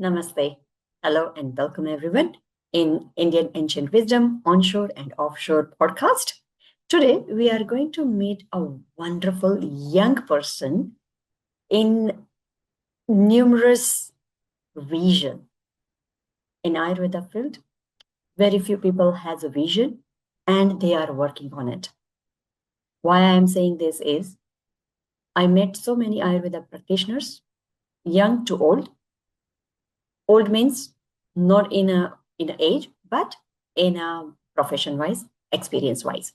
Namaste. Hello and welcome everyone in Indian Ancient Wisdom Onshore and Offshore podcast. Today we are going to meet a wonderful young person in numerous vision in Ayurveda field. Very few people has a vision and they are working on it. Why I am saying this is I met so many Ayurveda practitioners, young to old. Old means not in a age, but in a profession wise, experience wise.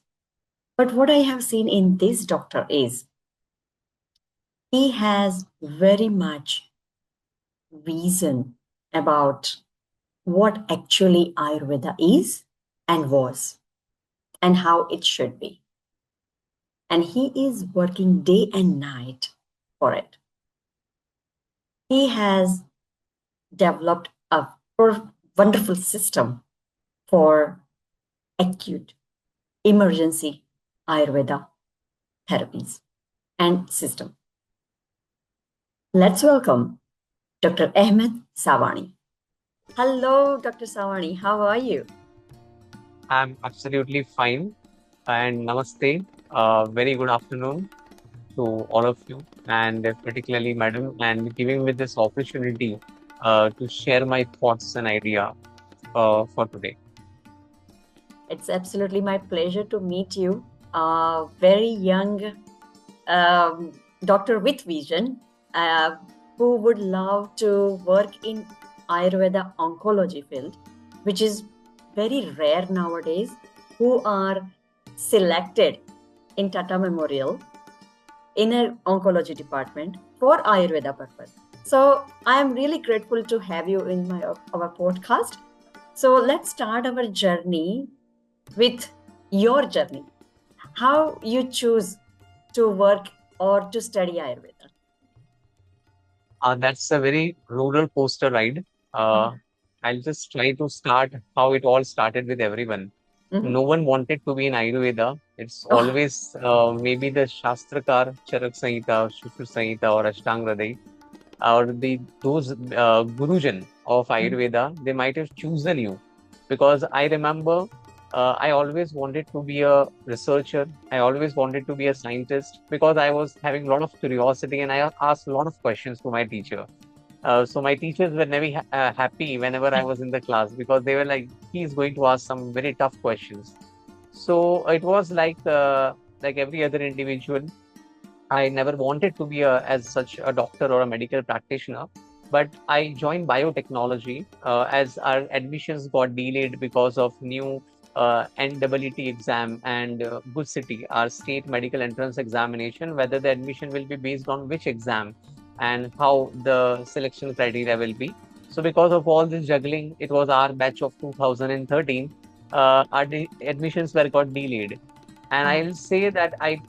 But what I have seen in this doctor is he has very much reason about what actually Ayurveda is and was and how it should be. And he is working day and night for it. He has developed a wonderful system for acute emergency Ayurveda therapies and system. Let's welcome Dr. Ahmed Sawani. Hello, Dr. Sawani. How are you? I'm absolutely fine. And namaste. Very good afternoon to all of you, and particularly, madam, and giving me this opportunity to share my thoughts and idea for today. It's absolutely my pleasure to meet you. A very young doctor with vision who would love to work in Ayurveda oncology field, which is very rare nowadays, who are selected in Tata Memorial in an oncology department for Ayurveda purpose. So I am really grateful to have you in our podcast. So let's start our journey with your journey. How you choose to work or to study Ayurveda? That's a very rural coaster ride. Uh, I'll just try to start how it all started with everyone. Mhm. No one wanted to be in Ayurveda. It's Oh, always maybe the Shastrakar, Charak Samhita, Shushru Samhita, or Ashtang Hriday, or those Gurujan of mhm. Ayurveda, they might have chosen you because I remember I always wanted to be a researcher. I always wanted to be a scientist because I was having a lot of curiosity and I asked a lot of questions to my teacher. So my teachers were never happy whenever I was in the class because they were like, he's going to ask some very tough questions. So it was like every other individual. I never wanted to be as such a doctor or a medical practitioner, but I joined biotechnology as our admissions got delayed because of new NEET exam and Good City, our state medical entrance examination, whether the admission will be based on which exam and how the selection criteria will be. So because of all this juggling, it was our batch of 2013. Our admissions were got delayed, and Oh. I'll say that I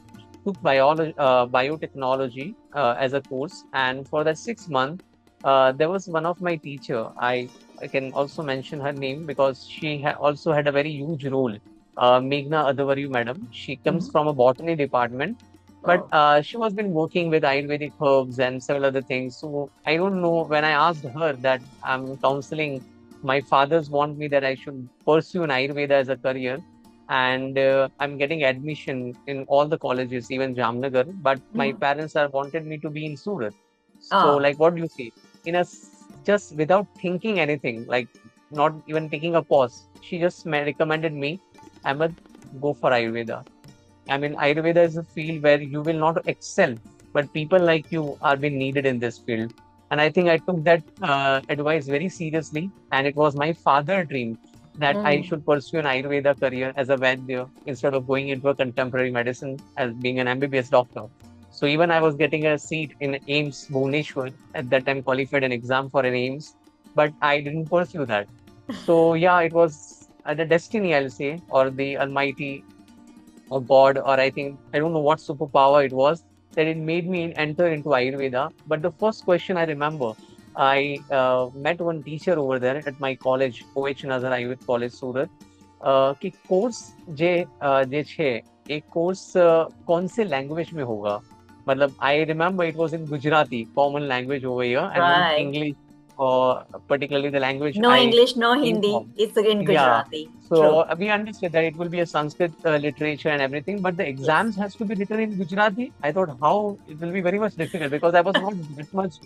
took biotechnology as a course, and for that 6 month, there was one of my teacher. I can also mention her name because she also had a very huge role. Meghna Adavaru madam. She comes Mhm. from a botany department, but Oh. she was been working with Ayurvedic herbs and several other things. So I don't know, when I asked her that I'm counseling, my fathers want me that I should pursue an Ayurveda as a career, and I'm getting admission in all the colleges, even Jamnagar. But my Mhm. parents are wanted me to be in Surat. So, Oh. like, what do you see? Just without thinking anything, like not even taking a pause, she just recommended me, Ahmed, go for Ayurveda. I mean, Ayurveda is a field where you will not excel, but people like you are being needed in this field. And I think I took that advice very seriously. And it was my father's dream that I Mm. should pursue an Ayurveda career as a Vaidya instead of going into a contemporary medicine as being an MBBS doctor. So even I was getting a seat in AIMS Bhubaneswar at that time, qualified an exam for an AIMS, but I didn't pursue that. So yeah, it was the destiny, I'll say, or the Almighty or God, or I think I don't know what superpower it was that it made me enter into Ayurveda. But the first question I remember, I met one teacher over there at my college, OH Nazar Ayurved College, Surat. कि course जे छे एक course कौन से language में होगा. मतलब I remember it was in Gujarati, common language over here, and one Right. English. or particularly the language No I English, no came Hindi. from. It's in Yeah. Gujarati. So True. we understood that it will be a Sanskrit literature and everything, but the Yes. exams has to be written in Gujarati. I thought how it will be very much difficult because I was not that much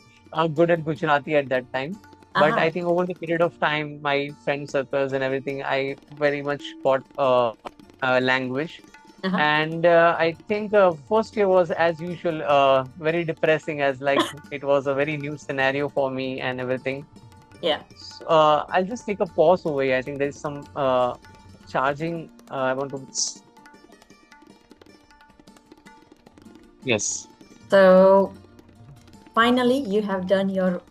good at Gujarati at that time. But I Uh-huh. think over the period of time, my friend circles and everything, I very much got language. Uh-huh. And I think first year was as usual very depressing as like it was a very new scenario for me and everything. Yeah. I'll just take a pause over here. I think there's some charging. I want to. Yes. So finally, you have done your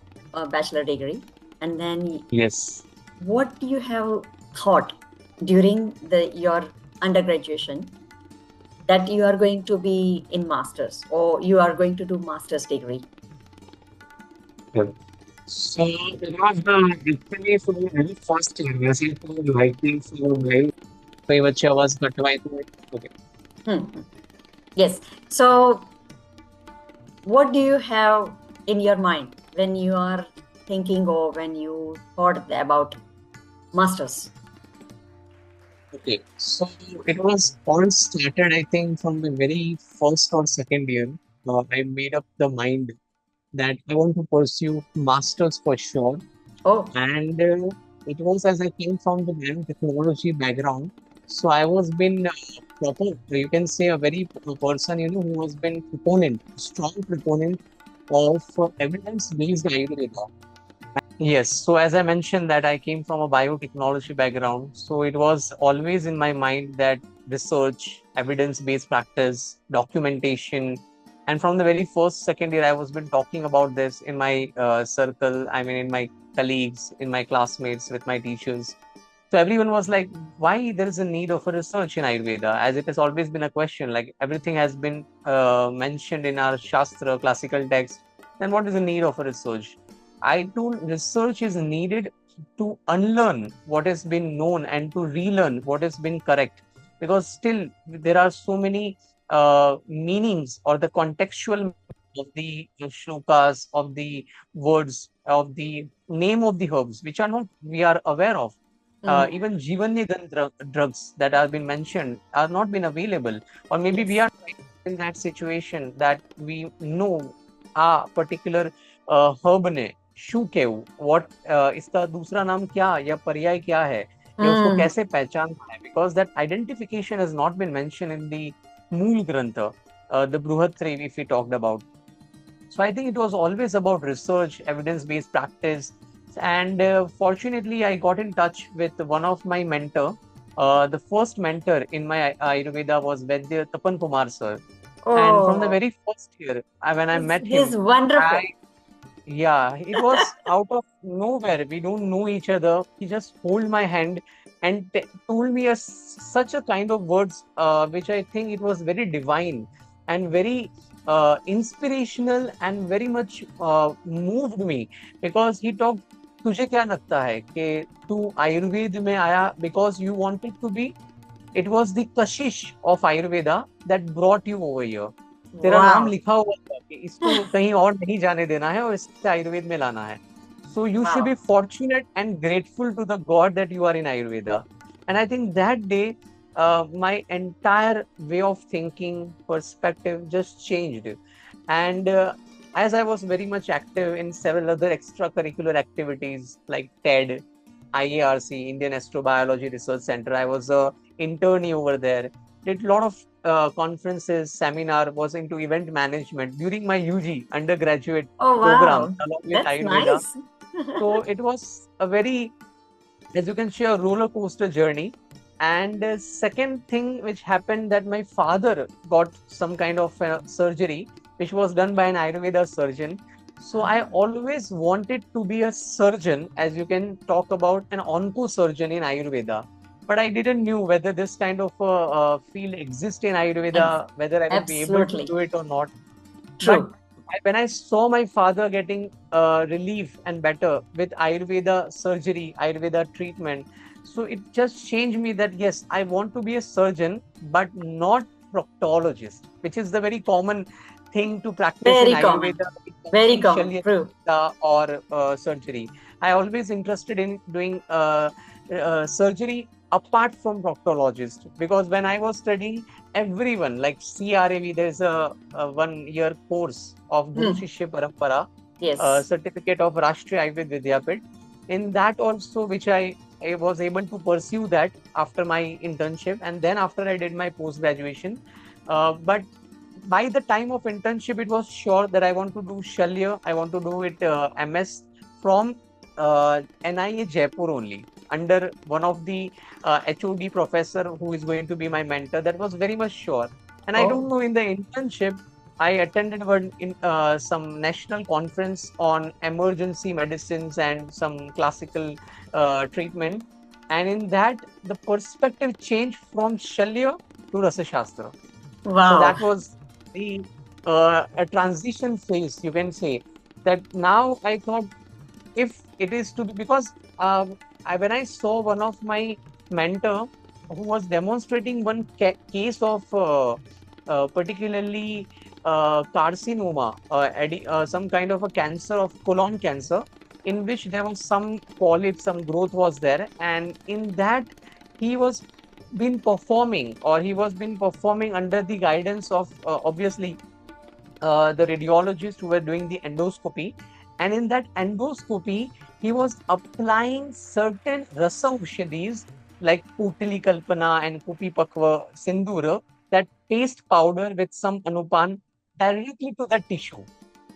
bachelor degree, and then Yes. what you have thought during the your undergraduation that you are going to be in masters or you are going to do master's degree? Yeah. So it was the actually for the very first year. Yes, it was likely for my बच्चा was कटवाई तो okay. Hmm. Yes. So what do you have in your mind when you are thinking or when you thought about masters? Okay, so it was all started, I think, from the very first or second year. I made up the mind that I want to pursue masters for sure. Oh. And it was as I came from the nanotechnology background. So I was been proper, you can say a very person, who has been proponent, strong proponent of evidence-based Ayurveda. Yes, so as I mentioned that I came from a biotechnology background, so it was always in my mind that research, evidence-based practice, documentation, and from the very first second year, I was been talking about this in my circle. I mean, in my colleagues, in my classmates, with my teachers. So everyone was like, why there is a need of a research in Ayurveda? As it has always been a question, like everything has been mentioned in our Shastra, classical text. Then what is the need of a research? I told research is needed to unlearn what has been known and to relearn what has been correct. Because still there are so many meanings or the contextual of the shlokas, of the words, of the name of the herbs, which are not we are aware of. Mm. Even Jivanyagan drugs that have been mentioned are not been available, or maybe we Yes. are in that situation that we know a particular herb ने शू केव what इसका दूसरा नाम क्या या पर्याय क्या है या उसको Mm. कैसे पहचानना है because that identification has not been mentioned in the मूल ग्रंथ the Bruhat if we talked about. So I think it was always about research, evidence-based practice, and fortunately, I got in touch with one of my mentor. The first mentor in my Ayurveda was Vaidya Tapan Kumar sir, and from the Oh, very first year, when I met he's him, I wonderful. yeah, it was out of nowhere. We don't know each other. He just hold my hand and told me such a kind of words, which I think it was very divine and very inspirational and very much moved me because he talked. तुझे क्या लगता है कि तू आयुर्वेद में आया because you wanted to be it was the kashish of Ayurveda that brought you over here. तेरा नाम Wow. लिखा हुआ था कि इसको कहीं और नहीं जाने देना है और इससे आयुर्वेद में लाना है. So you should be Wow. fortunate and grateful to the God that you are in Ayurveda. And I think that day, my entire way of thinking, perspective just changed. And as I was very much active in several other extracurricular activities like TED, IARC, Indian Astrobiology Research Center, I was a internee over there. Did a lot of conferences, seminar, was into event management during my UG undergraduate Oh, program wow. along with That's Ayurveda. nice. So it was a very, as you can share, roller coaster journey. And second thing which happened that my father got some kind of surgery, which was done by an Ayurveda surgeon. So I Ah, always wanted to be a surgeon, as you can talk about an onco surgeon in Ayurveda. But I didn't knew whether this kind of field exists in ex- Ayurveda, whether I will be able to absolutely. do it or not. But True. when I saw my father getting relief and better with Ayurveda surgery, Ayurveda treatment, so it just changed me that yes, I want to be a surgeon, but not proctologist, which is the very common thing to practice in Very common. Ayurveda when it comes Very to common. Shalya True. Chikitsa or surgery. I always interested in doing surgery apart from proctologist, because when I was studying, everyone like CRAV, there's a 1 year course of Guru Hmm. Shishya Parampara, Yes. certificate of Rashtriya Ayurveda Vidyapit. In that also, which I was able to pursue that after my internship, and then after I did my post graduation. But by the time of internship, it was sure that I want to do Shalya, I want to do it MS from NIA Jaipur only, under one of the HOD professor who is going to be my mentor. That was very much sure. And I don't Oh, know, in the internship, I attended one in some national conference on emergency medicines and some classical treatment. And in that, the perspective changed from Shalya to Rasa Shastra. So wow. that was the a transition phase, you can say. That now I thought, if it is to be, because when I saw one of my mentor who was demonstrating one case of particularly carcinoma, some kind of a cancer of colon cancer, in which there was some polyp, some growth was there, and in that he was been performing, or he was been performing under the guidance of obviously the radiologist who were doing the endoscopy. And in that endoscopy, he was applying certain rasa aushadhis like Putali Kalpana and Kupi Pakwa Sindura, that paste powder with some anupan, directly to the tissue in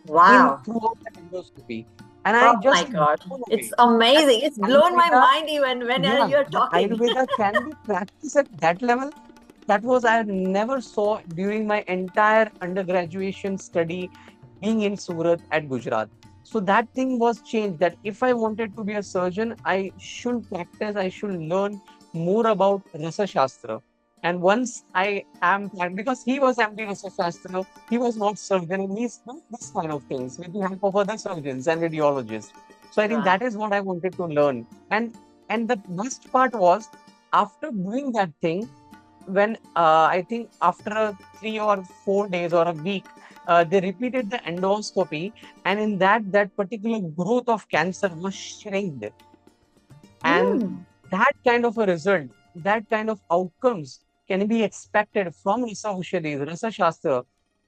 Wow. throughout the endoscopy. And I Oh my just God. blown It's away that amazing. It's blown my Ayurveda, mind even when yeah, you're that talking. Ayurveda can be practiced at that level. That was I never saw during my entire undergraduation study being in Surat at Gujarat. So that thing was changed, that if I wanted to be a surgeon, I should practice, I should learn more about Rasa Shastra. And once I am, because he was MD Rasa Shastra, he was not surgeon, and he's doing this kind of things with the help of other surgeons and radiologists. So I think Wow. that is what I wanted to learn. And the best part was, after doing that thing, when I think after 3 or 4 days or a week, they repeated the endoscopy, and in that particular growth of cancer was shrinked. And Hmm. that kind of a result, that kind of outcomes can be expected from Rasa Aushadhi, Rasa Shastra.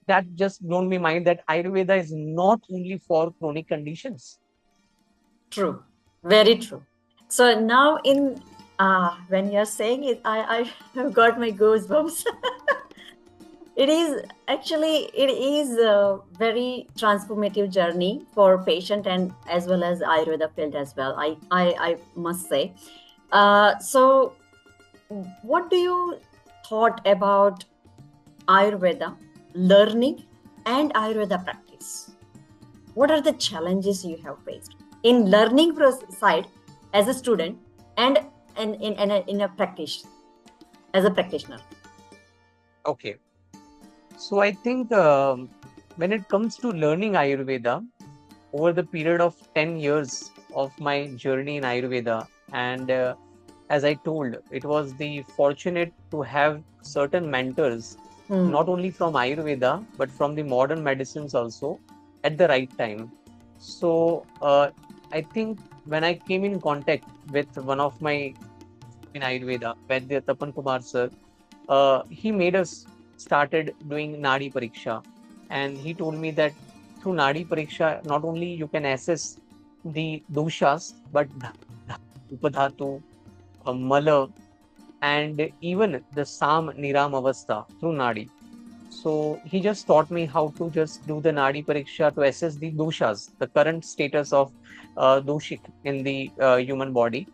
That just blown me mind that Ayurveda is not only for chronic conditions. True. Very true. So now in when you're saying it, I have got my goosebumps. It is actually it is a very transformative journey for patient and as well as Ayurveda field as well. I must say. So what do you thought about Ayurveda learning and Ayurveda practice? What are the challenges you have faced in learning side as a student and in a practice as a practitioner? Okay. So I think when it comes to learning Ayurveda, over the period of 10 years of my journey in Ayurveda, and as I told, it was the fortunate to have certain mentors, not Hmm. only from Ayurveda, but from the modern medicines also, at the right time. So I think when I came in contact with one of my in Ayurveda, Vaidya Tapan Kumar sir, he made us started doing Nadi Pariksha. And he told me that through Nadi Pariksha, not only you can assess the doshas, but Upadhatu, Mala, and even the Sam Niram Avastha through Nadi. So he just taught me how to just do the Nadi Pariksha to assess the doshas, the current status of doshik in the human body,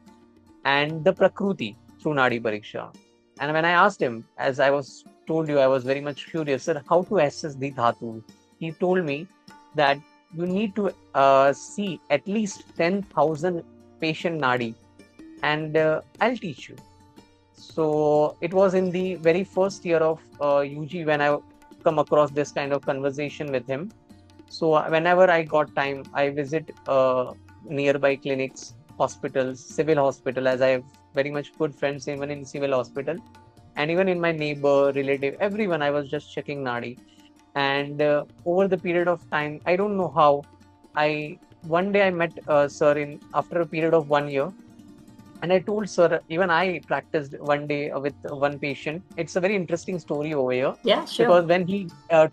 and the Prakruti through Nadi Pariksha. And when I asked him, as I was told you, I was very much curious, sir, how to assess the dhatu. He told me that you need to see at least 10,000 patient Nadi, and I'll teach you. So it was in the very first year of UG when I come across this kind of conversation with him. So whenever I got time, I visit nearby clinics, hospitals, civil hospital, as I have very much good friends even in civil hospital, and even in my neighbor, relative, everyone. I was just checking Nadi. And over the period of time, I don't know how, I one day I met sir in after a period of 1 year, and I told sir, even I practiced one day with one patient. It's a very interesting story over here, Yeah, sure. because when he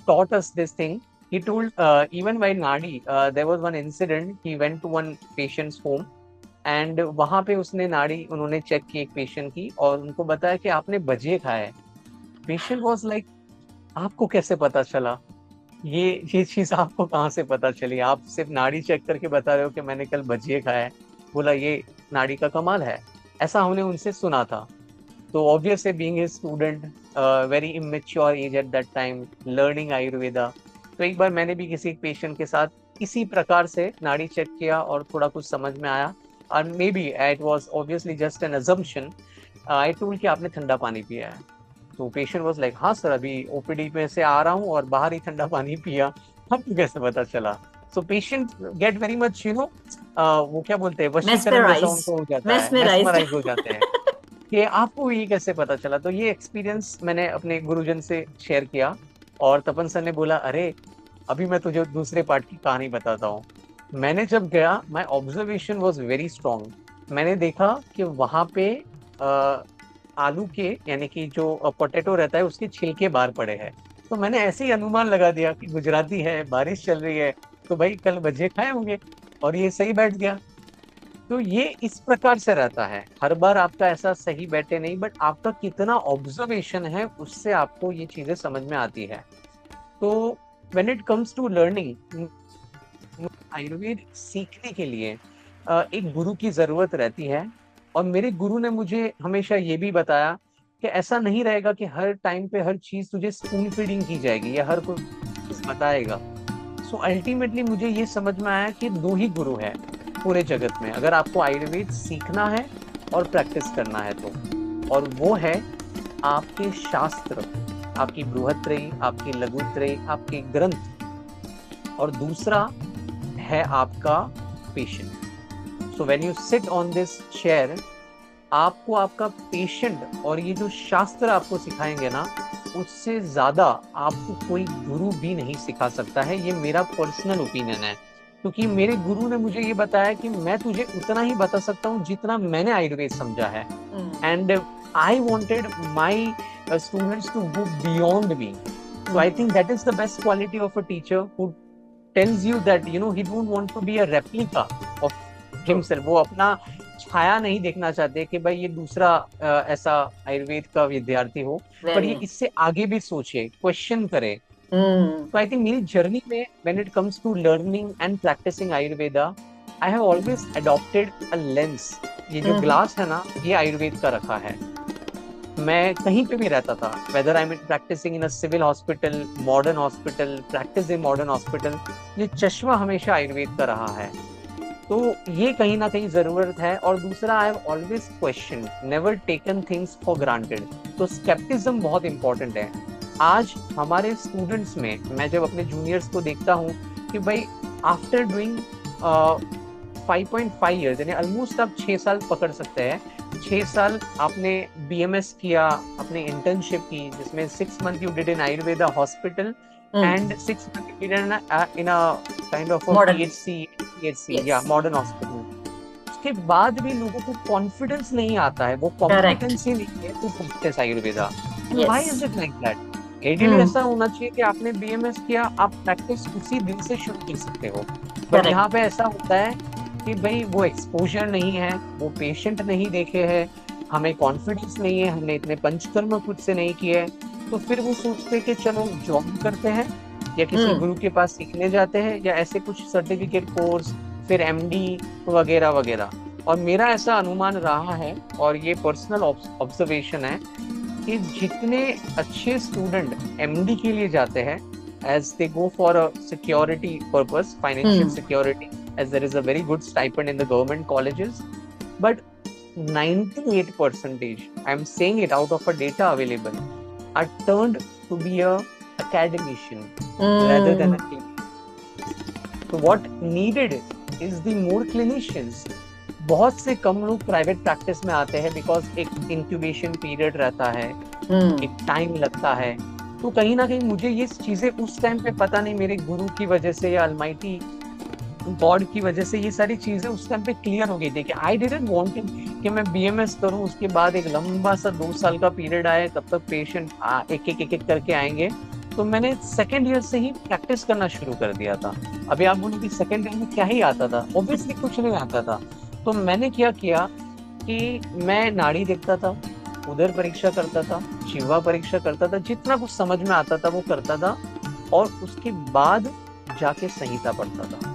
taught us this thing, he told, even by Nadi, there was one incident. He went to one patient's home, and वहां पे उसने नाड़ी उन्होंने check की एक patient की, और उनको बताया कि आपने भजिए खाया है. पेशेंट वाज लाइक, आपको कैसे पता चला? ये ये चीज आपको कहाँ से पता चली? आप सिर्फ नाड़ी चेक करके बता रहे हो कि मैंने कल भजिए खाया है. बोला, ये नाड़ी का कमाल है. ऐसा हमने उनसे सुना था. तो obviously being a student, very immature age at that time, learning Ayurveda, तो एक बार मैंने भी किसी पेशेंट के साथ इसी प्रकार से नाड़ी चेक किया और थोड़ा कुछ समझ में आया. और may be it was obviously just an assumption. I told कि आपने ठंडा पानी पिया है. तो पेशेंट वाज लाइक, हाँ सर, अभी ओपीडी में से आ रहा हूँ और बाहर ही ठंडा पानी पिया. आपको कैसे पता चला? So patient get very much, वो क्या बोलते हैं, वशीकरण जैसा Mesmerized. उनको हो जाता है, Mesmerized. मेस्मराइज हो जाते हैं कि आपको ये कैसे पता चला. तो ये एक्सपीरियंस मैंने अपने गुरुजन से शेयर किया, और तपन सर ने बोला, अरे अभी मैं तुझे दूसरे पार्ट की कहानी बताता हूँ. मैंने जब गया, my observation was very strong. मैंने देखा कि वहां पे अ, आलू के, यानी कि जो पोटैटो रहता है, उसके छिलके बाहर पड़े हैं. तो मैंने ऐसे ही अनुमान लगा दिया कि गुजराती है, बारिश चल रही है, तो भाई कल भजे खाए होंगे, और ये सही बैठ गया. तो ये इस प्रकार से रहता है. हर बार आपका ऐसा सही बैठे नहीं, बट आपका कितना ऑब्जर्वेशन है, उससे आपको ये चीजें समझ में आती है. तो when it comes to learning, Ayurveda सीखने के लिए एक गुरु की जरूरत रहती है. और मेरे गुरु ने मुझे हमेशा ये भी बताया कि ऐसा नहीं रहेगा कि हर टाइम पे हर चीज तुझे स्पून फीडिंग की जाएगी या हर कोई बताएगा. सो अल्टीमेटली मुझे ये समझ में आया कि दो ही गुरु है पूरे जगत में, अगर आपको आयुर्वेद सीखना है और प्रैक्टिस करना है तो. और वो है आपके शास्त्र, आपकी बृहत्त्रयी, आपकी लघुत्रयी, आपके ग्रंथ, और दूसरा है आपका patient. So when you sit on this chair, आपको आपका पेशेंट और ये जो शास्त्र आपको सिखाएंगे ना, उससे ज्यादा आपको कोई गुरु भी नहीं सिखा सकता है. ये मेरा पर्सनल ओपिनियन है, क्योंकि मेरे गुरु ने मुझे ये बताया कि मैं तुझे उतना ही बता सकता हूँ जितना मैंने आयुर्वेद समझा है. And I wanted my students to go beyond me. So I think that is the best quality of a teacher who tells you that he don't want to be a replica of himself. वो अपना छाया नहीं देखना चाहते कि भाई ये दूसरा ऐसा आयुर्वेद का विद्यार्थी हो, पर ये इससे आगे भी सोचे, क्वेश्चन करे. तो आई थिंक मेरी जर्नी में when it comes to learning and practising Ayurveda, I have always adopted a lens. ये जो ग्लास है ना, ये आयुर्वेद का रखा है. मैं कहीं पे भी रहता था, whether I am practising in a civil hospital, modern hospital, practice in modern hospital, ये चश्मा हमेशा आयुर्वेद का रहा है. तो ये कहीं ना कहीं जरूरत है. और दूसरा, आई have always question, never taken things for granted. तो स्केप्टिज्म बहुत इंपॉर्टेंट है. आज हमारे स्टूडेंट्स में मैं जब अपने जूनियर्स को देखता हूँ कि भाई आफ्टर डूइंग 5.5 ईयर्स, यानी ऑलमोस्ट आप 6 साल पकड़ सकते हैं, 6 साल आपने बीएमएस किया, अपने इंटर्नशिप की, जिसमें 6 month you did in Ayurveda hospital and 6 months you did in a kind of a Modern. PHC या मॉडर्न हॉस्पिटल. उसके बाद भी लोगों को कॉन्फिडेंस नहीं आता है, वो कॉम्पिटेंस ही नहीं है to practise Ayurveda. Why is it like that? Ideally ऐसा होना चाहिए कि आपने बीएमएस किया, आप प्रैक्टिस उसी दिन से शुरू कर सकते हो. बट यहाँ पे ऐसा होता है कि भाई वो एक्सपोजर नहीं है, वो पेशेंट नहीं देखे हैं, हमें कॉन्फिडेंस नहीं है, हमने इतने पंचकर्म खुद से नहीं किए, तो फिर वो सोचते हैं कि चलो जॉब करते हैं या किसी गुरु के पास सीखने जाते हैं, या ऐसे कुछ सर्टिफिकेट कोर्स, फिर एमडी वगैरह वगैरह. और मेरा ऐसा अनुमान रहा है, और ये पर्सनल ऑब्जर्वेशन है, कि जितने अच्छे स्टूडेंट एमडी के लिए जाते हैं, as they go for a security purpose, financial security, as there is a very good stipend in the government colleges, but 98%, I'm saying it out of a data available, are turned to be a academician rather than a clinician. So what needed is the more clinicians. बहुत से कम लोग private practice में आते हैं because एक incubation period रहता है, एक टाइम लगता है. तो कहीं ना कहीं मुझे ये चीजें उस टाइम पे पता नहीं, मेरे गुरु की वजह से या अलमाइटी गॉड की वजह से ये सारी चीजें उस टाइम पे क्लियर हो गई थी कि आई डिडंट वांटेड कि मैं बीएमएस करूं, उसके बाद एक लंबा सा 2 साल का पीरियड आए, तब तक पेशेंट एक एक करके आएंगे। तो मैंने सेकेंड ईयर से ही प्रैक्टिस करना शुरू कर दिया था। अभी आप बोलो कि सेकेंड ईयर में क्या ही आता था, ऑब्वियसली कुछ नहीं आता था। तो मैंने क्या किया कि मैं नाड़ी देखता था, उधर परीक्षा करता था, जीवा परीक्षा करता था, जितना कुछ समझ में आता था वो करता था, और उसके बाद जाके संहिता पढ़ता था।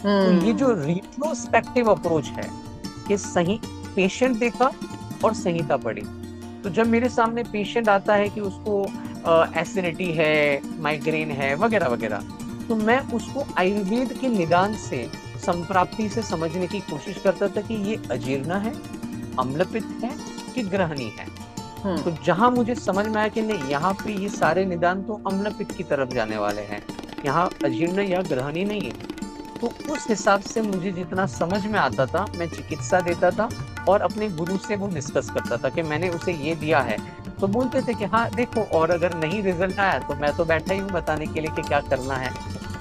तो ये जो Hmm. रिट्रोस्पेक्टिव अप्रोच है कि सही पेशेंट देखा और संहिता पढ़ी। तो जब मेरे सामने पेशेंट आता है कि उसको एसिडिटी है, माइग्रेन है, वगैरह वगैरह, तो मैं उसको आयुर्वेद के निदान से, संप्राप्ति से समझने की कोशिश करता था कि ये अजीर्ण है, अम्लपित्त है कि ग्रहणी है। तो Hmm. जहां मुझे समझ में आया कि नहीं, यहाँ पे ये सारे निदान तो अम्लपित्त की तरफ जाने वाले हैं, यहाँ अजीर्ण या ग्रहणी नहीं है। तो उस हिसाब से मुझे जितना समझ में आता था मैं चिकित्सा देता था, और अपने गुरु से वो डिस्कस करता था कि मैंने उसे ये दिया है। तो बोलते थे कि हाँ देखो, और अगर नहीं रिजल्ट आया तो मैं तो बैठा ही हूँ बताने के लिए कि क्या करना है।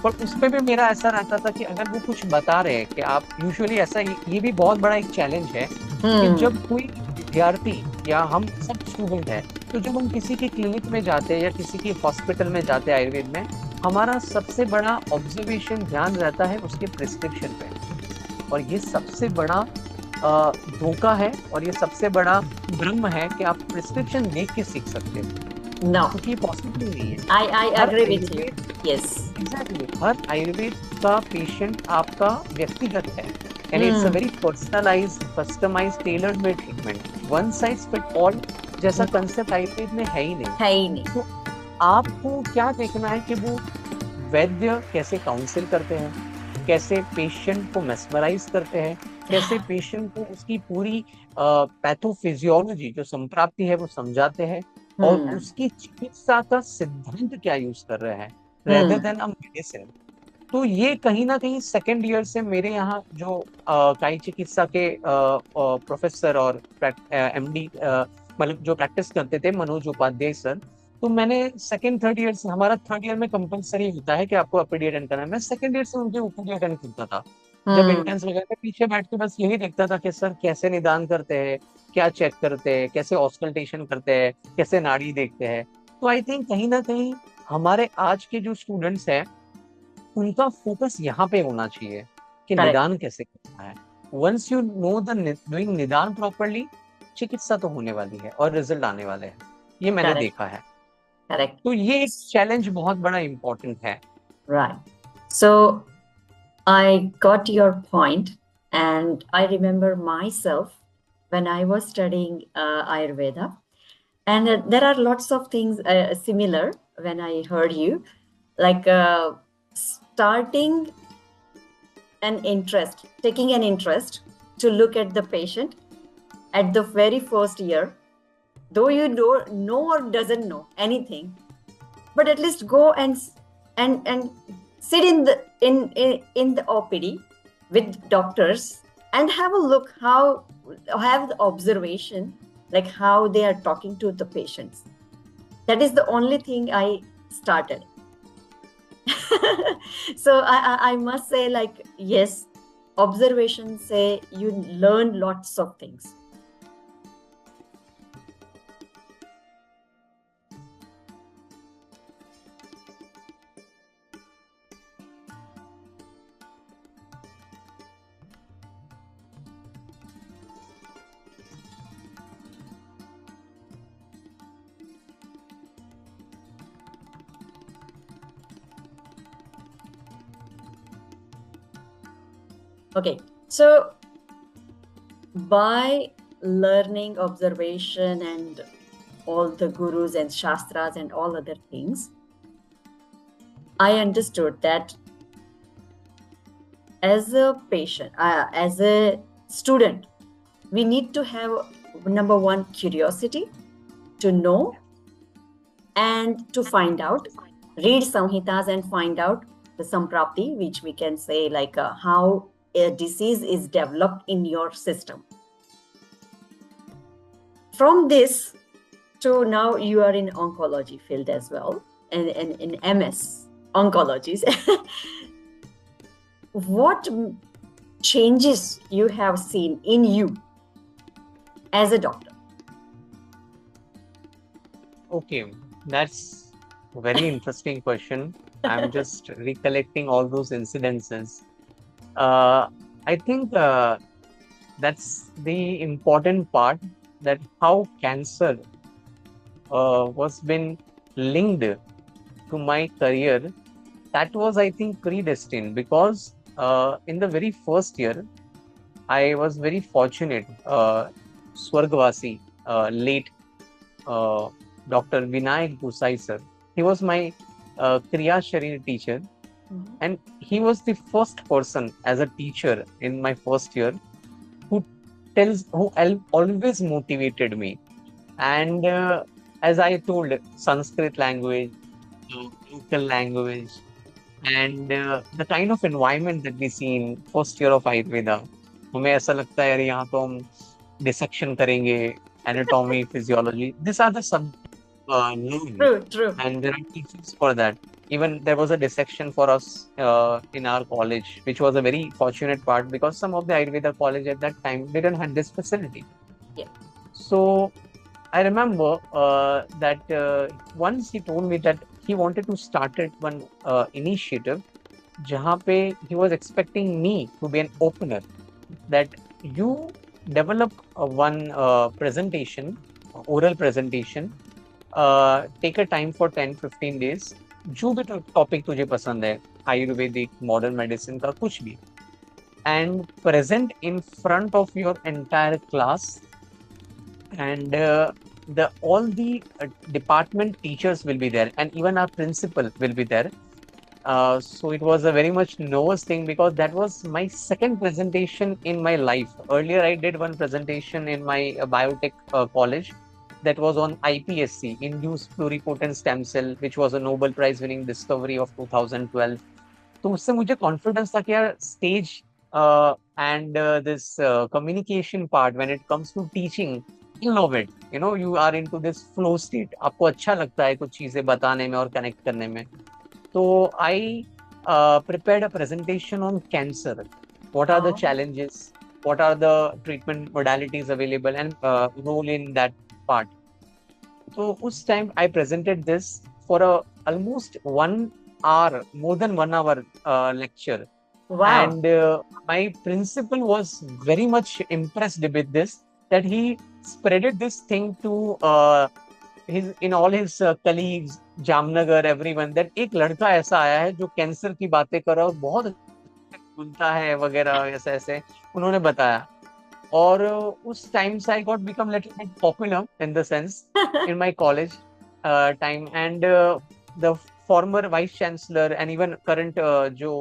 पर उसमें भी मेरा ऐसा रहता था कि अगर वो कुछ बता रहे हैं कि आप यूजुअली ऐसा, ये भी बहुत बड़ा एक चैलेंज है कि Hmm. जब कोई विद्यार्थी या हम सब स्टूडेंट हैं, तो जब हम किसी के क्लिनिक में जाते हैं या किसी के हॉस्पिटल में जाते हैं आयुर्वेद में, हमारा सबसे बड़ा ऑब्जर्वेशन ध्यान रहता है उसके प्रिस्क्रिप्शन पे। और ये सबसे बड़ा धोखा है, और ये सबसे बड़ा भ्रम है कि आप प्रिस्क्रिप्शन देख के सीख सकते हो, No, क्योंकि ये पॉसिबल नहीं है। I हर agree with you. Ayurveda Yes. Exactly हर आयुर्वेद का पेशेंट आपका व्यक्तिगत है, and it's a Hmm. Very personalise, customise, tailored made treatment. One size fit all जैसा No, कंसेप्ट आयुर्वेद में है ही नहीं। है ही नहीं. तो आपको क्या देखना है कि वो वैद्य कैसे काउंसिल करते हैं, कैसे पेशेंट को मेस्मराइज करते हैं, कैसे पेशेंट को उसकी पूरी पैथोफिजियोलॉजी जो संप्राप्ति है वो समझाते हैं, और Hmm. उसकी चिकित्सा का सिद्धांत क्या यूज कर रहे हैं, rather Hmm. Then a medicine. तो ये कहीं ना कहीं सेकेंड ईयर से मेरे यहाँ जो काई चिकित्सा के प्रोफेसर और एमडी, मतलब जो प्रैक्टिस करते थे, मनोज उपाध्याय सर। तो मैंने सेकेंड थर्ड ईयर से, हमारा थर्ड ईयर में कंपलसरी होता है कि आपको ओपीडी अटेंड करना है, मैं सेकेंड ईयर से उनके ओपीडी अटेंड करता था। जब Hmm. इंटेंस लगा, मैं पीछे बैठ के बस यही देखता था कि सर कैसे निदान करते हैं, क्या चेक करते हैं, कैसे ऑस्कल्टेशन करते हैं, कैसे नाड़ी देखते हैं। तो आई थिंक कहीं ना कहीं हमारे आज के जो स्टूडेंट्स हैं उनका फोकस यहाँ पे होना चाहिए कि Correct. निदान कैसे करना है। Once you know the doing निदान प्रॉपरली, चिकित्सा तो होने वाली है और रिजल्ट आने वाले हैं, ये मैंने Correct. देखा है। Correct. तो ये एक चैलेंज बहुत बड़ा इंपॉर्टेंट है। Right. So I got your point, and I remember myself when I was studying Ayurveda, and there are lots of things similar when I heard you, like starting an interest, taking an interest to look at the patient at the very first year, though you don't know or doesn't know anything, but at least go and sit in the in the OPD with doctors and have a look, how have the observation, like how they are talking to the patients. That is the only thing I started. So I must say, like, yes, observations say you learn lots of things. Okay, so by learning observation and all the gurus and shastras and all other things, I understood that as a patient, as a student, we need to have, number one, curiosity to know and to find out, read samhitas and find out the samprapti, which we can say like how a disease is developed in your system. From this, So now you are in oncology field as well, and in MS oncologies. What changes you have seen in you as a doctor? Okay, that's a very interesting question. I'm just recollecting all those incidences. Uh, I think that's the important part, that how cancer was been linked to my career. That was, I think, predestined, because in the very first year, I was very fortunate. Swargvasi, late uh, Dr. Vinayak Gusai sir. He was my Kriya Sharir teacher, Mhm. and he was the first person as a teacher in my first year who always motivated me. And as I told, Sanskrit language, local language, and the kind of environment that we see in first year of Ayurveda, हमें ऐसा लगता है यार यहाँ तो हम dissection करेंगे, anatomy, physiology. These are the subjects known, True, true. and there are teachers for that. Even there was a dissection for us in our college, which was a very fortunate part, because some of the Ayurveda college at that time didn't have this facility. Yeah. So I remember that once he told me that he wanted to start it one initiative, जहाँ पे he was expecting me to be an opener, that you develop one presentation, oral presentation, take a time for 10-15 days, जो भी topic तुझे पसंद है, Ayurvedic, modern medicine का कुछ भी, and present in front of your entire class, and the all the department teachers will be there, and even our principal will be there. So it was a very much nervous thing, because that was my second presentation in my life. Earlier, I did one presentation in my biotech college, that was on iPSC, induced pluripotent stem cell, which was a Nobel Prize winning discovery of 2012. तो उससे मुझे confidence था कि यार stage and this communication part when it comes to teaching, you love it, you are into this flow state, आपको अच्छा लगता है कुछ चीजें बताने में और कनेक्ट करने में. So I prepared a presentation on cancer. What are the Oh, challenges? What are the treatment modalities available, and role in that part? So उस time I presented this for a almost 1 hour, more than 1 hour lecture, wow. and my principal was very much impressed with this, that he spreaded this thing to his in all his colleagues, Jamnagar, everyone, that एक लड़का ऐसा आया है जो cancer की बातें कर रहा है और बहुत बोलता है वगैरह, ऐसे ऐसे उन्होंने बताया. और उस टाइम से I got become little bit popular in the sense in my college time, and the former vice chancellor and even current जो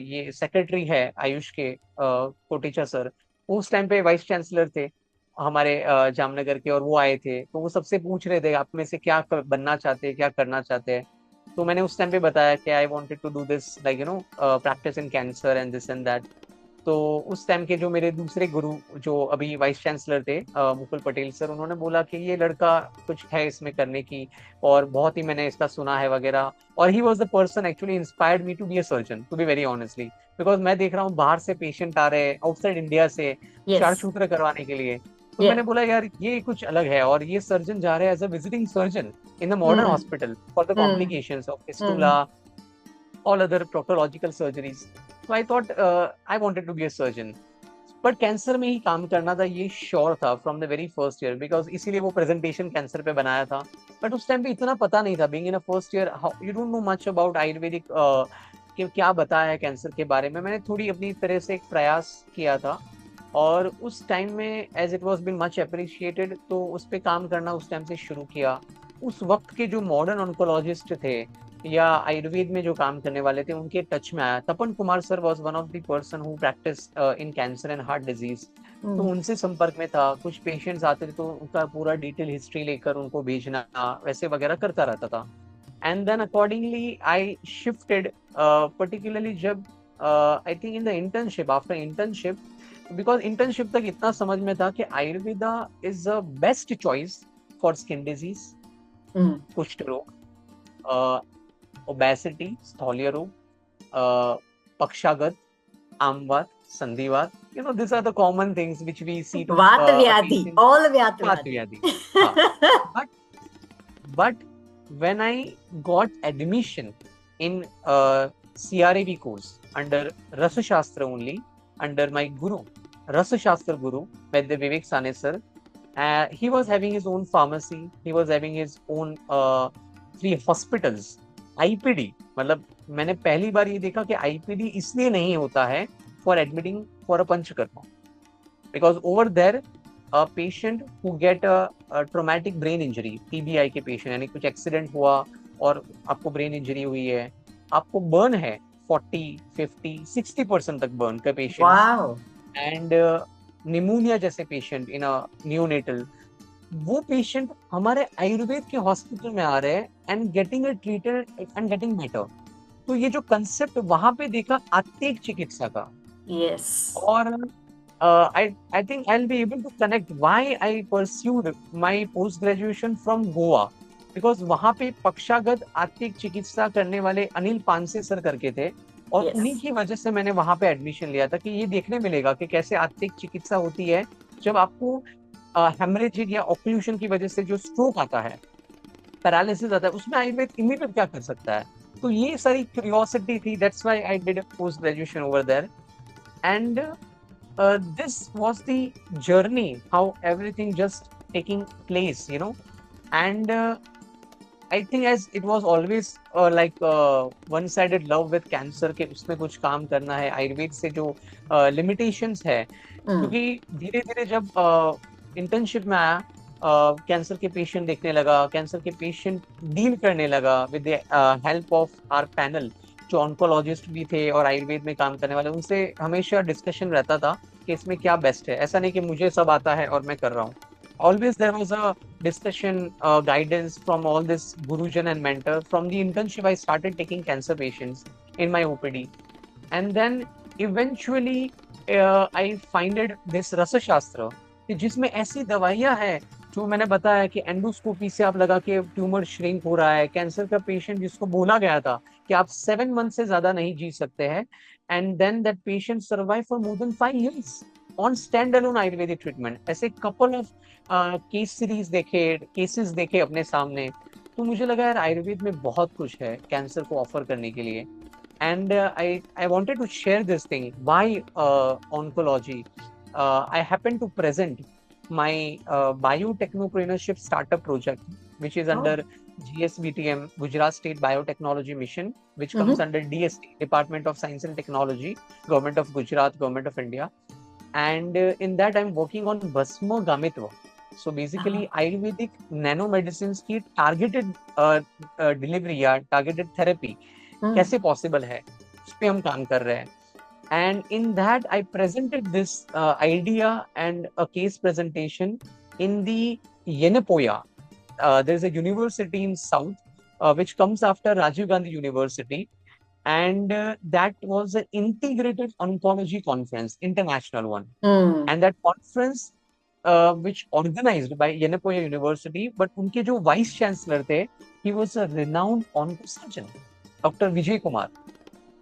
ये secretary है आयुष के, कोटेचा सर, उस टाइम पे वाइस चांसलर थे हमारे जामनगर के, और वो आए थे, तो वो सबसे पूछ रहे थे आप में से क्या बनना चाहते हैं, क्या करना चाहते हैं. तो मैंने उस टाइम पे बताया कि I wanted to do this, like practice in cancer and this and that. तो उस टाइम के जो मेरे दूसरे गुरु, जो अभी वाइस चांसलर थे, मुकुल पटेल सर, उन्होंने बोला कि ये लड़का कुछ है इसमें करने की, और बहुत ही मैंने इसका सुना है वगैरह. और he was the person actually inspired me to be a surgeon, to be very honestly, because मैं देख रहा हूँ बाहर से पेशेंट आ रहे हैं, आउटसाइड इंडिया से, Yes. क्षारसूत्र करवाने के लिए. तो Yeah. मैंने बोला यार ये कुछ अलग है, और ये सर्जन जा रहे हैं as a visiting surgeon in the modern Mm, hospital for the mm, complications of mm. Fistula, all other proctological surgeries. So I thought I wanted to be a surgeon. But cancer में ही काम करना था, ये sure था from the very first year, because इसीलिए वो presentation cancer पे बनाया था. बट उस टाइम पे इतना पता नहीं था, being in a first year, you don't know much about Ayurvedic, कि क्या बताया है कैंसर के बारे में. मैंने थोड़ी अपनी तरह से एक प्रयास किया था, और उस टाइम में as it was been much appreciated, तो उस पर काम करना उस टाइम से शुरू किया. उस वक्त के जो मॉडर्न ऑन्कोलॉजिस्ट थे, या आयुर्वेद में जो काम करने वाले थे, उनके टच में आया. Tapan Kumar sir was one of the person who practise in cancer and heart disease. तो Mm. उनसे संपर्क में था, कुछ पेशेंट्स आते थे तो उनका पूरा डिटेल हिस्ट्री लेकर उनको भेजना, वैसे वगैरह करता रहता था. And then accordingly I shifted, particularly जब I think in the internship, after internship, because internship तक इतना समझ में था कि Ayurveda is a best choice for skin disease, Mm. कुष्ठ रोग, obesity, स्थौल्य रोग, पक्षाघात, आमवात, संधिवात. These are the common things which we see to Vata a Vyadhi, patient. all Vata वात Vyadhi. व्याधि. हाँ. But but when I got admission in CRAV course under Rasa Shastra only, under my guru, Rasa Shastra guru, Vaidya Vivek Sane sir, he was having his own pharmacy, he was having his own 3 hospitals. IPD, मतलब मैंने पहली बार ये देखा कि IPD इसलिए नहीं होता है for admitting for a panchakarma, because over there a patient who get a traumatic brain injury, TBI के पेशेंट, यानी कुछ एक्सीडेंट हुआ और आपको ब्रेन इंजरी हुई है, आपको बर्न है 40, 50, 60% तक बर्न का पेशेंट्स, Wow. एंड निमोनिया जैसे पेशेंट इन अ न्यूनेटल, वो पेशेंट हमारे आयुर्वेद के हॉस्पिटल में आ रहे हैं and getting a treated and getting better. तो ये जो कंसेप्ट वहां पे देखा आत्तिक चिकित्सा का, Yes. और I think I'll be able to connect why I pursued my post graduation from Goa, because वहां पे पक्षाघात आत्तिक चिकित्सा करने वाले अनिल पानसे सर करके थे, और Yes. उन्हीं की वजह से मैंने वहां पे एडमिशन लिया था कि ये देखने मिलेगा कि कैसे आत्तिक चिकित्सा होती है जब आपको हेमरेज या ऑक्लूशन की वजह से जो स्ट्रोक आता है, पैरालिसिस आता है, उसमें आयुर्वेद इमीडिएट क्या कर सकता है. तो ये सारी क्यूरियोसिटी थी, that's why I did post graduation over there. And this was the journey, how everything just taking place, and I think as it was always like one sided love with cancer, के उसमें कुछ काम करना है, आयुर्वेद से जो limitations है, क्योंकि धीरे धीरे जब इंटर्नशिप में आया, कैंसर के पेशेंट देखने लगा, कैंसर के पेशेंट डील करने लगा with the help of our panel, जो ऑन्कोलॉजिस्ट भी थे और आयुर्वेद में काम करने वाले, उनसे हमेशा डिस्कशन रहता था कि इसमें क्या बेस्ट है. ऐसा नहीं कि मुझे सब आता है और मैं कर रहा हूँ. Always there was a discussion, guidance from all this gurujan and mentor. From the internship, I started taking cancer patients in my OPD, and then eventually I find this Rasa Shastra, जिसमें ऐसी दवाइयां हैं जो मैंने बताया कि endoscopy से आप लगा के ट्यूमर श्रिंक हो रहा है. कैंसर का पेशेंट जिसको बोला गया था कि आप 7 मंथ से ज्यादा नहीं जी सकते हैं, and then that patient survive for more than 5 years on stand alone Ayurvedic treatment. ऐसे कपल ऑफ केस सीरीज देखे, केसेस देखे अपने सामने. तो मुझे लगा यार आयुर्वेद में बहुत कुछ है कैंसर को ऑफर करने के लिए. And I wanted to share this thing why oncology. I happen to present my biotechnopreneurship startup project, which is under GSBTM, Gujarat State Biotechnology Mission, which comes under DST, Department of Science and Technology, Government of Gujarat, Government of India. And in that I'm working on Bhasma Gamitva. So basically Ayurvedic nanomedicines की targeted delivery या targeted therapy कैसे possible है, उस पे हम काम कर रहे हैं. And in that, I presented this idea and a case presentation in the Yenapoya. There's a university in South, which comes after Rajiv Gandhi University. And that was an integrated oncology conference, international one. And that conference, which organized by Yenapoya University, but उनके जो vice chancellor थे, he was a renowned oncosurgeon, Dr. Vijay Kumar.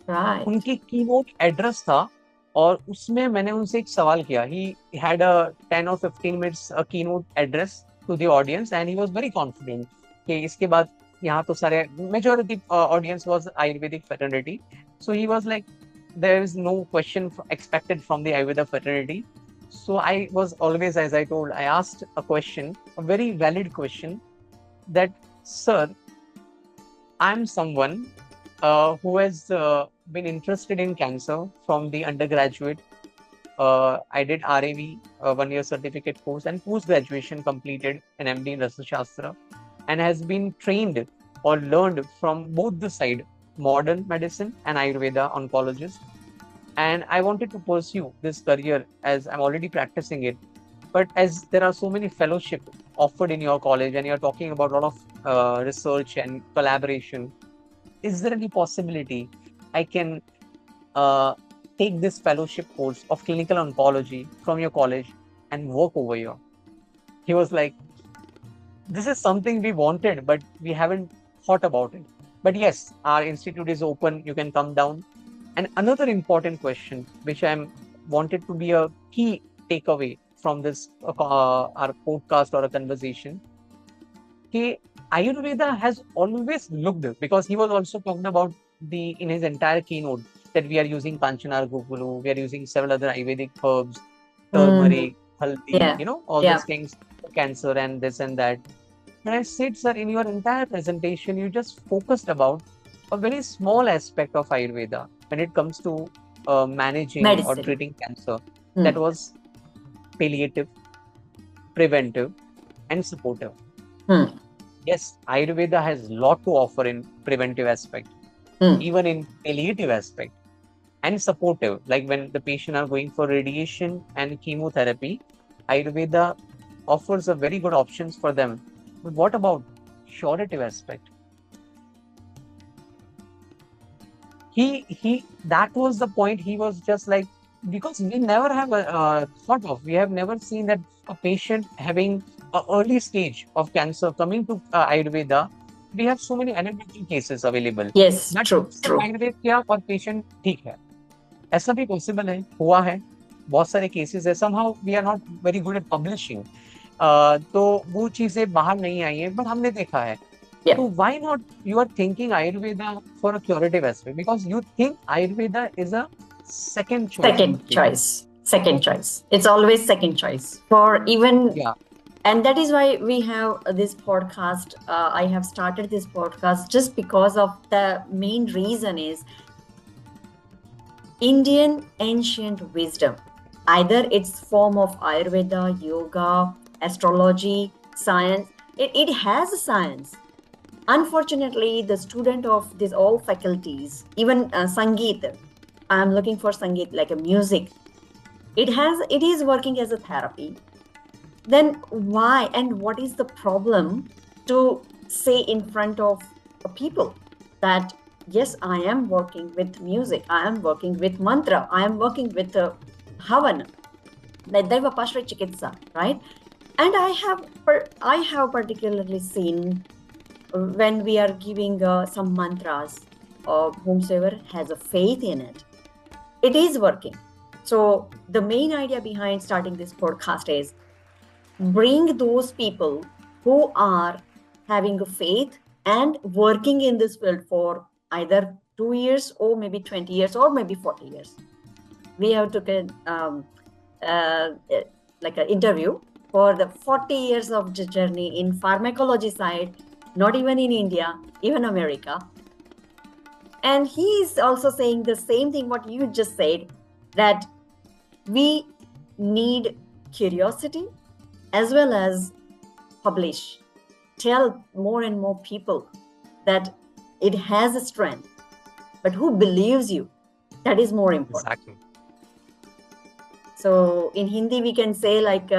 Right. उनकी keynote address था, और उसमें मैंने उनसे एक सवाल किया. He had a 10 or 15 minutes keynote address to the audience, and he was very confident कि इसके बाद यहाँ तो सारे majority audience was Ayurvedic fraternity. So he was like there is no question expected from the Ayurveda fraternity. So I was always, as I told, I asked a question, a very valid question, that, sir, I'm someone who has been interested in cancer from the undergraduate. I did RAV, 1 year certificate course, and post graduation completed an MD in Rasa Shastra, and has been trained or learned from both the side, modern medicine and Ayurveda oncologist. And I wanted to pursue this career as I'm already practicing it. But as there are so many fellowship offered in your college, and you're talking about a lot of research and collaboration, is there any possibility I can take this fellowship course of clinical oncology from your college and work over here? He was like, this is something we wanted, but we haven't thought about it. But yes, our institute is open. You can come down. And another important question, which I'm wanted to be a key takeaway from this our podcast or a conversation, he Ayurveda has always looked, because he was also talking about the in his entire keynote that we are using Kanchanar Gugulu, we are using several other Ayurvedic herbs, Mhm. turmeric, haldi, Yeah, all yeah. these things for cancer and this and that. And I said, sir, in your entire presentation, you just focused about a very small aspect of Ayurveda when it comes to managing or Medicine. treating cancer. That Hmm. was palliative, preventive, and supportive. Hmm. Yes, Ayurveda has a lot to offer in preventive aspect, Hmm. even in palliative aspect and supportive. Like when the patient are going for radiation and chemotherapy, Ayurveda offers a very good options for them. But what about curative aspect? He that was the point. He was just like, because we never have thought of, we have never seen that a patient having a early stage of cancer coming to Ayurveda. We have so many anecdotal cases available, Yes, but true, सिर्फ true. Ayurveda किया और patient ठीक है. ऐसा भी possible है, हुआ है, बहुत सारे केसेस है. somehow we are not very good at publishing. तो वो चीजें बाहर नहीं आई हैं, बट हमने देखा है. Yeah. So why not you are thinking Ayurveda for a curative aspect? Because you think Ayurveda is a second choice for Second patient. choice. Second choice. It's always second choice for even, Yeah, and that is why we have this podcast. I have started this podcast just because of the main reason is Indian ancient wisdom. Either it's form of Ayurveda, yoga, astrology, science. It has a science. Unfortunately, the student of these all faculties, even Sangeet, I'm looking for Sangeet like a music. It is working as a therapy. Then why and what is the problem to say in front of people that yes, I am working with music, I am working with mantra, I am working with Havan, like Daiva Pashra Chikitsa, right? And I have particularly seen when we are giving some mantras or whomsoever has a faith in it, it is working. So the main idea behind starting this podcast is bring those people who are having a faith and working in this field for either 2 years or maybe 20 years or maybe 40 years. We have took a uh, like an interview for the 40 years of journey in pharmacology side, not even in India, even America. And he is also saying the same thing what you just said, that we need curiosity as well as publish, tell more and more people that it has a strength, but who believes you, that is more important. exactly. So in Hindi we can say like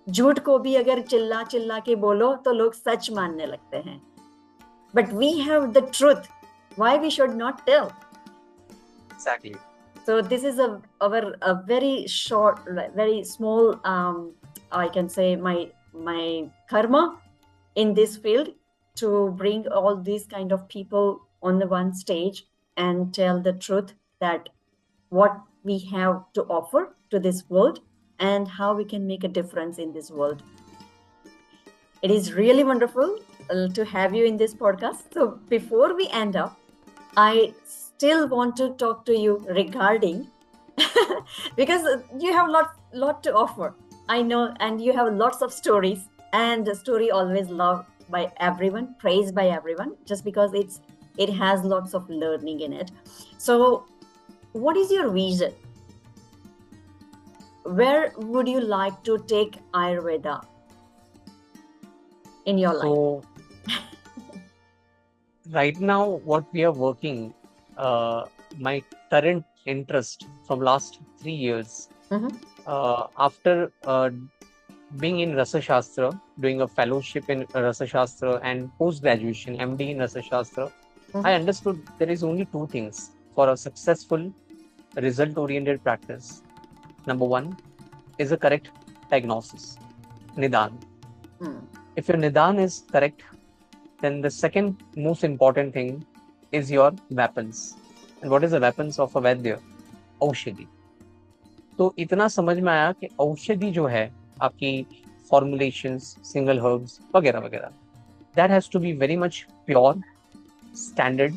झूठ को भी अगर चिल्ला चिल्ला के बोलो तो लोग सच मानने लगते हैं, but we have the truth, why we should not tell? Exactly. So this is a very short, very small, I can say my karma in this field, to bring all these kind of people on the one stage and tell the truth that what we have to offer to this world and how we can make a difference in this world. It is really wonderful to have you in this podcast. So before we end up, I still want to talk to you regarding because you have lot to offer. I know, and you have lots of stories, and the story always loved by everyone, praised by everyone, just because it has lots of learning in it. So, what is your vision? Where would you like to take Ayurveda in your life? So right now, what we are working, my current interest from last 3 years, Mhm. after being in Rasa Shastra, doing a fellowship in Rasa Shastra and post graduation MD in Rasa Shastra, I Mhm. understood there is only two things for a successful result oriented practice. Number one is a correct diagnosis, Nidan. Mm. If your nidan is correct, then the second most important thing is your weapons. And what is the weapons of a Vaidya? औषधि. तो इतना समझ में आया कि औषधि जो है आपकी फॉर्मुलेशंस, सिंगल हर्ब्स वगैरह वगैरह, that has to be very much pure, standard,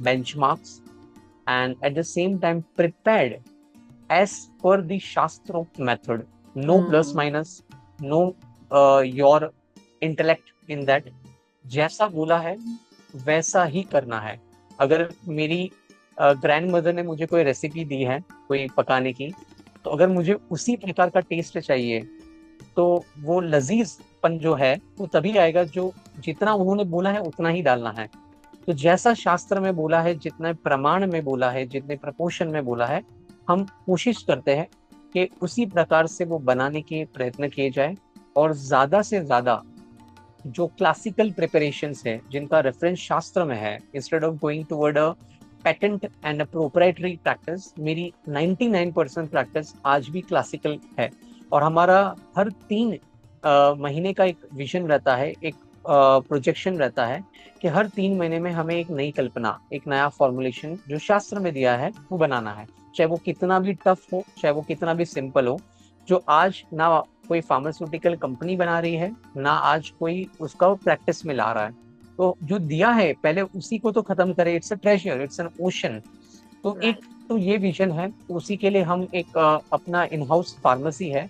benchmarks, and at the same time prepared as per the Shastrok method. No plus minus, no your intellect in that. जैसा बोला है वैसा ही करना है. अगर मेरी ग्रैंड मदर ने मुझे कोई रेसिपी दी है कोई पकाने की, तो अगर मुझे उसी प्रकार का टेस्ट चाहिए, तो वो लजीजपन जो है वो तभी आएगा जो जितना उन्होंने बोला है उतना ही डालना है. तो जैसा शास्त्र में बोला है, जितने प्रमाण में बोला है, जितने प्रपोर्शन में बोला है, हम कोशिश करते हैं कि उसी प्रकार से वो बनाने के प्रयत्न किए जाए. और ज्यादा से ज्यादा जो क्लासिकल प्रिपरेशंस है जिनका रेफरेंस शास्त्र में है, instead of going toward a patent and a proprietary practice, मेरी 99% प्रैक्टिस आज भी क्लासिकल है. और हमारा हर 3 महीने का एक विजन रहता है, एक प्रोजेक्शन रहता है कि हर 3 महीने में हमें एक नई कल्पना, एक नया फॉर्मुलेशन जो शास्त्र में दिया है वो बनाना है. चाहे वो कितना भी टफ हो, चाहे वो कितना भी सिंपल हो, जो आज ना कोई फार्मास्यूटिकल कंपनी बना रही है, ना आज कोई उसका प्रैक्टिस में ला रहा है. तो जो दिया है पहले उसी को तो खत्म करे. It's a treasure, it's an ocean. तो एक तो ये विजन है. उसी के लिए हम एक अपना इन हाउस फार्मेसी है,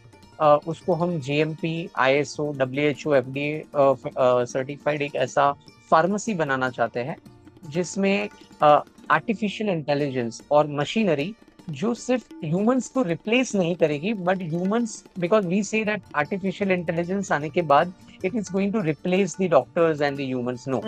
उसको हम GMP, ISO, WHO, FDA certified एक ऐसा फार्मेसी बनाना चाहते हैं जिसमें आर्टिफिशियल इंटेलिजेंस और मशीनरी जो सिर्फ ह्यूमंस को रिप्लेस नहीं करेगी, but humans, because we say that artificial intelligence आने के बाद it is going to replace the doctors and the humans. No,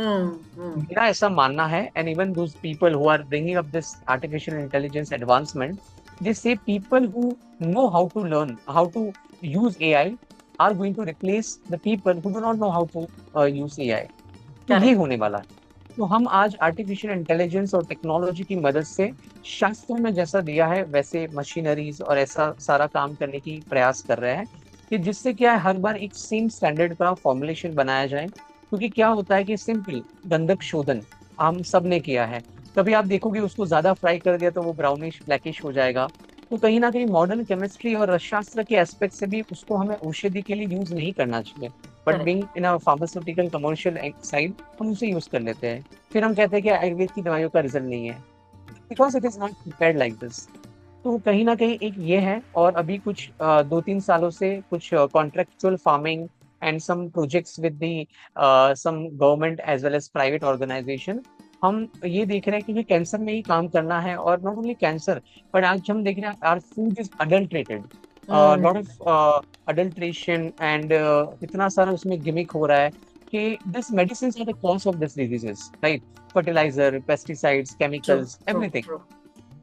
मेरा ऐसा मानना है. And even those people who are bringing up this artificial intelligence advancement, they say people who know how to learn, how to use AI are going to replace the people who do not know how to use AI. तो ये होने वाला है. तो हम आज artificial intelligence और technology की मदद से शास्त्रों में जैसा दिया है वैसे मशीनरीज और ऐसा सारा काम करने की प्रयास कर रहे हैं कि जिससे क्या है, हर बार एक सेम स्टैंडर्ड का फॉर्मुलेशन बनाया जाए. क्योंकि क्या होता है कि सिंपल गंधक शोधन हम सब ने किया है. कभी आप देखोगे उसको ज्यादा फ्राई कर दिया तो वो ब्राउनिश ब्लैकिश हो जाएगा. तो कहीं ना कहीं मॉडर्न केमिस्ट्री और रसशास्त्र के एस्पेक्ट से भी उसको हमें औषधि के लिए यूज नहीं करना चाहिए. But being in a pharmaceutical commercial side हम उसे यूज कर लेते हैं. फिर हम कहते हैं कि आयुर्वेद की दवाइयों का रिजल्ट नहीं है, because it is not prepared like this. तो कहीं ना कहीं एक ये है. और अभी कुछ 2-3 सालों से कुछ contractual farming and some projects with the some government as well as private organisation, हम ये देख रहे हैं कि कैंसर में ही काम करना है. और नॉट ओनली कैंसर, बट आज हम देख रहे हैं our food is adulterated, lot of adulteration and इतना सारा उसमें गिमिक हो रहा है कि this medicine are the cause of this diseases, right? Fertiliser, pesticides, chemicals, everything.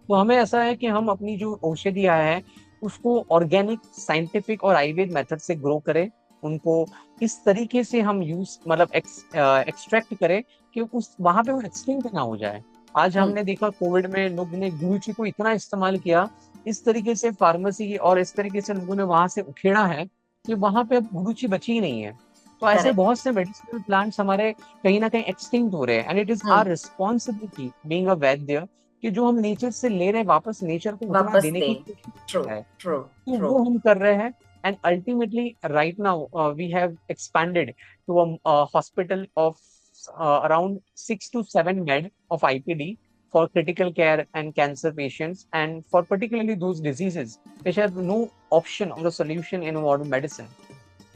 तो हमें ऐसा है कि हम अपनी जो औषधियां है उसको ऑर्गेनिक, साइंटिफिक और आयुर्वेद मेथड से ग्रो करें. उनको इस तरीके से हम यूज मतलब एक्सट्रैक्ट करें कि उस वहां पे वो एक्सटिंक्ट ना हो जाए. आज हमने देखा कोविड में लोगों ने गुरुची को इतना इस्तेमाल किया, इस तरीके से फार्मेसी और इस तरीके से लोगों ने वहां से उखेड़ा है कि वहां पे अब गुरुची बची ही नहीं है. तो ऐसे बहुत से मेडिसिनल प्लांट्स हमारे कहीं ना कहीं एक्सटिंक्ट हो रहे हैं. And it is our responsibility being a vaidya कि जो हम नेचर से ले रहे हैं वापस नेचर को उतना देने की कोशिश है. तो वो हम कर रहे हैं. And ultimately, right now, we have expanded to a hospital of around 6 to 7 bed of IPD for critical care and cancer patients, and for particularly those diseases which have no option or a solution in modern medicine.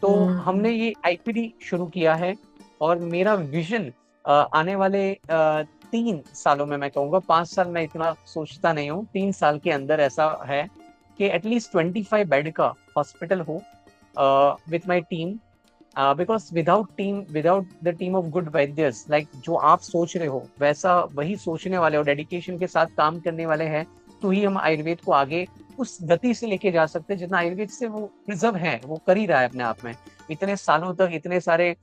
तो हमने ये IPD शुरू किया है. और मेरा vision आने वाले 3 सालों में, मैं कहूँगा 5 साल मैं इतना सोचता नहीं हूँ, 3 साल के अंदर ऐसा है कि एटलीस्ट 25 बेड का हॉस्पिटल हो with my team. Because without the team of good vaidyas, like जो आप सोच रहे हो वैसा वही सोचने वाले और डेडिकेशन के साथ काम करने वाले हैं, तो ही हम आयुर्वेद को आगे उस गति से लेके जा सकते हैं जितना आयुर्वेद से वो प्रिजर्व है, वो कर ही रहा है अपने आप में. इतने सालों तक इतने सारे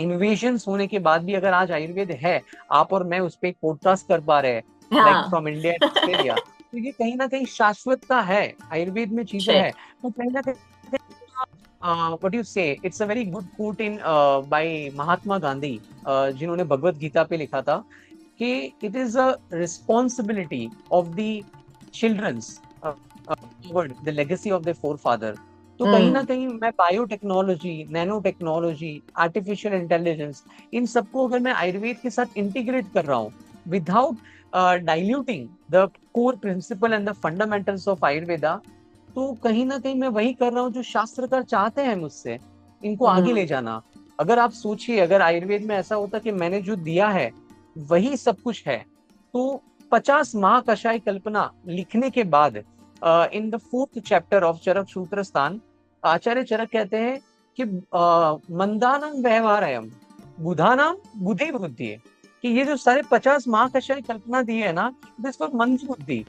इनोवेशंस होने के बाद भी अगर आज आयुर्वेद है, आप और मैं उस पर एक पॉडकास्ट कर पा रहे हैं, like from India to Australia, तो ये कहीं ना कहीं शाश्वतता है. आयुर्वेद में चीजें है तो कहीं ना कहीं what do you say, it's a very good quote in by Mahatma Gandhi, जिन्होंने भगवत गीता पे लिखा था कि it is a responsibility of the children's toward the legacy of their forefather. तो कहीं ना Hmm. कहीं मैं biotechnology, nanotechnology, artificial intelligence, इन सबको अगर मैं आयुर्वेद के साथ इंटीग्रेट कर रहा हूँ without diluting the core principle and the fundamentals of Ayurveda, तो कहीं ना कहीं मैं वही कर रहा हूँ जो शास्त्रकार चाहते हैं मुझसे, इनको आगे ले Hmm. जाना। अगर आप सोचिए, अगर आयुर्वेद में ऐसा होता कि मैंने जो दिया है वही सब कुछ है, तो 50 महाकषाय कल्पना लिखने के बाद in the 4th chapter of Charaka Sutra Sthana, आचार्य चरक कहते हैं कि मंदानाम व्यवहारयम बुधानाम बुद्धि बुद्धि, कि ये जो सारे 50 महाकषाय कल्पना दी है ना, दिस फॉर मंद बुद्धि,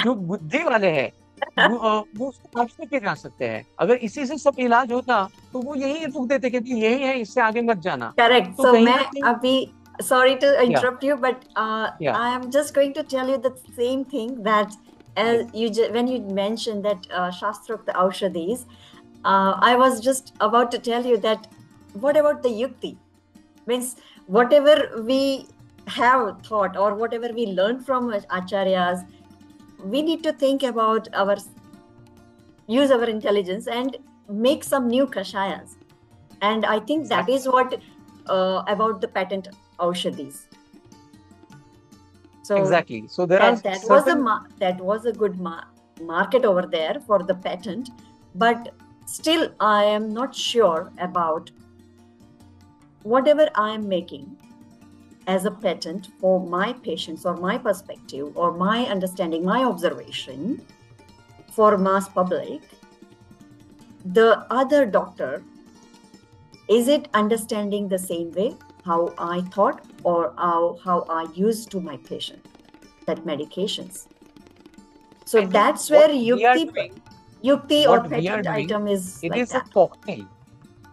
जो बुद्धि वाले हैं वो उसको काट के जा सकते हैं। अगर इसी से सब इलाज होता तो वो यही रोक देते कि भाई यही है, इससे आगे मत जाना। Correct. तो So, कहीं मैं ना कहीं, अभी, sorry to या interrupt you, but या I am just going to tell you the same thing that as when you mentioned that Shastrokta Aushadhis, I was just about to tell you that what about the yukti? Means whatever we have thought or whatever we learned from acharyas, we need to think about use our intelligence and make some new kashayas. And I think that is what about the patent aushadhis. So exactly, so there are certain, that was a good market over there for the patent, but still I am not sure about whatever I am making as a patent for my patients or my perspective or my understanding, my observation for mass public. The other doctor, is it understanding the same way how I thought or how I used to my patient that medications? So that's where yukti or patent item is it like is a that. cocktail.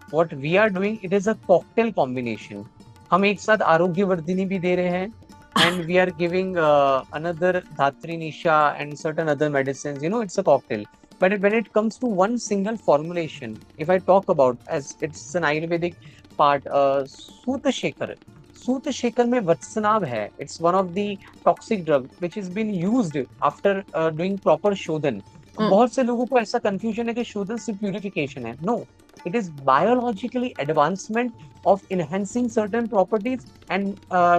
What we are doing, it is a cocktail combination. हम एक साथ आरोग्य वर्धिनी भी दे रहे हैं, and we are giving another Dhatri Nisha and certain other medicines. You know, it's a cocktail. But when it comes to one single formulation, if I talk about, as it's an Ayurvedic part, Sutta Shekhar. Sutta Shekhar में वत्सनाभ है. It's one of the toxic drug which has been used after doing proper शोधन. बहुत से लोगों को ऐसा confusion है कि शोधन सिर्फ प्यूरिफिकेशन है. No, it is biologically advancement of enhancing certain properties and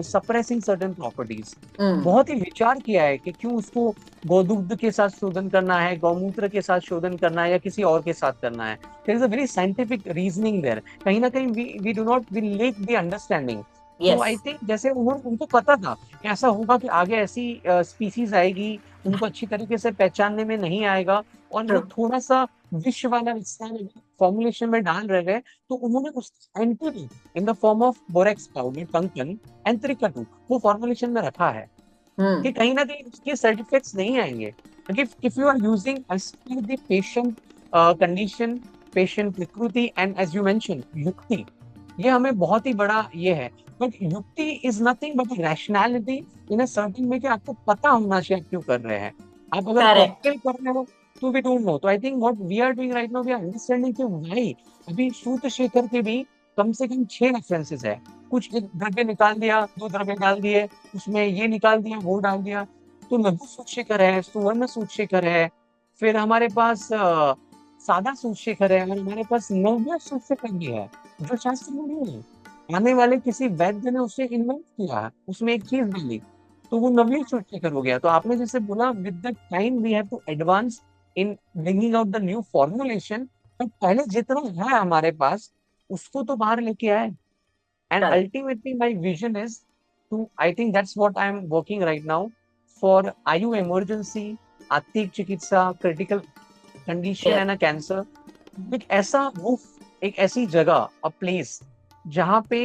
suppressing certain properties. बहुत ही विचार किया है कि क्यों उसको गोदुग्ध के साथ शोधन करना है, गौमूत्र के साथ शोधन करना है या किसी और के साथ करना है. There is a very scientific reasoning there. कहीं ना कहीं we do not, we lack the understanding. तो आई थिंक जैसे उनको पता था कि ऐसा होगा कि आगे ऐसी स्पीसीज आएगी, उनको अच्छी तरीके से पहचानने में नहीं आएगा, और वो थोड़ा सा विश्व वाला फॉर्मुलेशन में डाल रहे हैं, तो उन्होंने उस antidote in the form of borax powder, tankan and trikatu वो फॉर्मुलेशन में रखा है कि कहीं ना कहीं उसके साइड इफेक्ट्स नहीं आएंगे. If you are using as per the patient condition, patient prakriti and as you mention yukti, ये हमें बहुत ही बड़ा ये है. बट युक्ति is nothing but rationality in a certain way, कि आपको पता होना चाहिए क्यों कर रहे हैं. आप अगर कॉकटेल कर रहे हो तो वी डोंट नो. तो I think what we are doing right now, we are understanding कि व्हाई. अभी सूत शेखर के भी कम से कम 6 रेफरेंसेस है. कुछ एक द्रव्य निकाल दिया, 2 द्रव्य डाल दिए, उसमें ये निकाल दिया, वो डाल दिया. तो लघु सूत शेखर है, सुवर्ण सूत शेखर है, फिर हमारे पास सादा सूत शेखर है, और हमारे पास नव्य सूत शेखर भी है जो शास्त्र में नहीं है. आने वाले किसी वैद्य ने उसे इन्वेंट किया है, उसमें एक चीज डाली, तो वो नवीन सूत शेखर हो गया. तो आपने जैसे बोला, with the time we have to advance in bringing out the new formulation. तो पहले जितना है हमारे पास उसको तो बाहर लेके आए. And ultimately my vision is to, I think that's what I am working right now for Ayu emergency, arthik chikitsa, critical condition and a cancer. एक ऐसा रूफ, एक ऐसी जगह, अ प्लेस जहाँ पे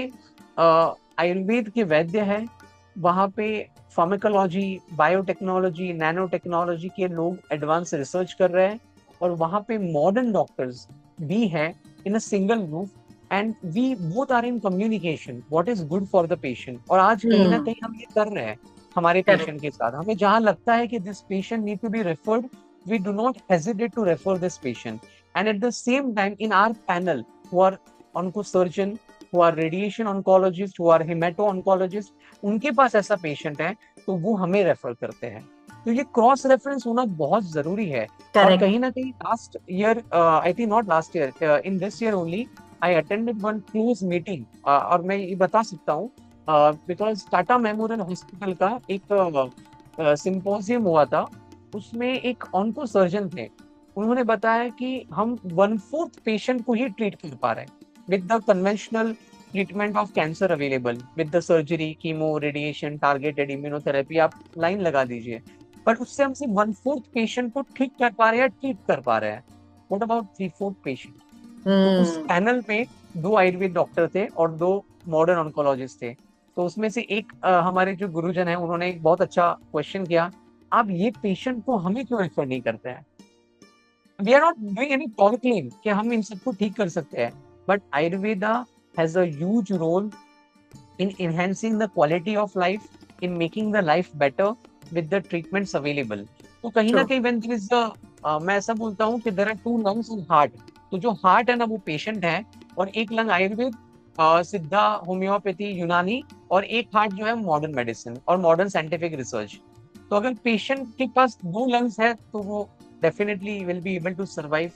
आयुर्वेद के वैद्य है, वहाँ पे फार्माकोलॉजी, बायोटेक्नोलॉजी, नैनो टेक्नोलॉजी के लोग एडवांस रिसर्च कर रहे हैं, और वहाँ पे मॉडर्न डॉक्टर्स भी हैं in a single roof, and we both are in communication what is good for the patient. और आज कहीं ना कहीं हम ये कर रहे हैं हमारे पेशेंट के साथ. हमें जहाँ लगता है कि this patient need to be referred, we do not hesitate to refer this patient. And at the same time, in our panel, who are oncosurgeon, who are radiation oncologist, who are hemato-oncologist, उनके पास ऐसा patient है तो वो हमें refer करते हैं। तो ये क्रॉस रेफरेंस होना बहुत जरूरी है। और Correct. कहीं ना कहीं last year, I think not last year, in this year only I attended one clause meeting, और मैं ये बता सकता हूँ बिकॉज टाटा मेमोरियल हॉस्पिटल का एक सिंपोजियम हुआ था। उसमें एक ऑन्को सर्जन थे, उन्होंने बताया कि हम 1/4 पेशेंट को ही ट्रीट कर पा रहे हैं with the conventional treatment of cancer available, with the surgery, chemo, radiation, targeted immunotherapy, आप लाइन लगा दीजिए। बट उससे हम सिर्फ 1/4 पेशेंट को ठीक कर पा रहे हैं, ट्रीट कर पा रहे हैं। What about 3/4 patient? तो उस पैनल में 2 आयुर्वेद डॉक्टर थे और 2 मॉडर्न ऑन्कोलॉजिस्ट थे। तो उसमें से एक हमारे जो गुरुजन है, उन्होंने एक बहुत अच्छा क्वेश्चन किया, आप ये पेशेंट को हमें क्यों रेफर नहीं करते हैं? We are not doing any power claim कि हम इन सबको ठीक कर सकते हैं, but Ayurveda has a huge role in enhancing the quality of life, in making the life better with the treatments available. तो कहीं ना True. कहीं when there is a, मैं ऐसा बोलता हूँ कि there are 2 lungs in heart. तो जो हार्ट है ना वो पेशेंट है, और एक लंग आयुर्वेद, सिद्धा, होम्योपैथी, यूनानी, और एक हार्ट जो है मॉडर्न मेडिसिन और मॉडर्न साइंटिफिक रिसर्च। तो अगर पेशेंट के पास 2 लंग्स है तो वो definitely will be able to survive.